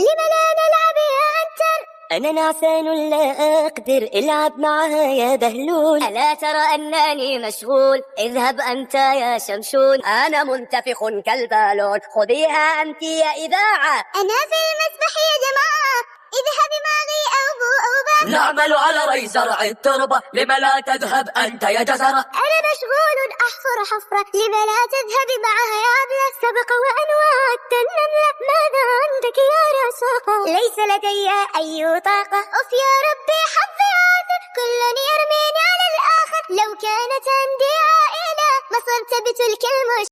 لم لا نلعب يا عنتر؟ أنا نعسان لا أقدر، العب معها يا بهلول. ألا ترى أنني مشغول؟ اذهب أنت يا شمشون. أنا منتفخ كالبالون، خذيها أنت يا إذاعة. أنا في المسبح يا جماعة، اذهبي معي أو بو أو با. نعمل على ري زرع التربة، لم لا تذهب أنت يا جزرة؟ أنا مشغول أحفر حفرة، لم لا تذهبي معها يا أبلة. سبق وأن وعدت النملة، ماذا عندك يا رساقة؟ ليس لدي أي طاقة. أوف يا ربي حظي عاثر، كل يرميني على الآخر. لو كانت عندي عائلة ما صرت بتلك المشكلة.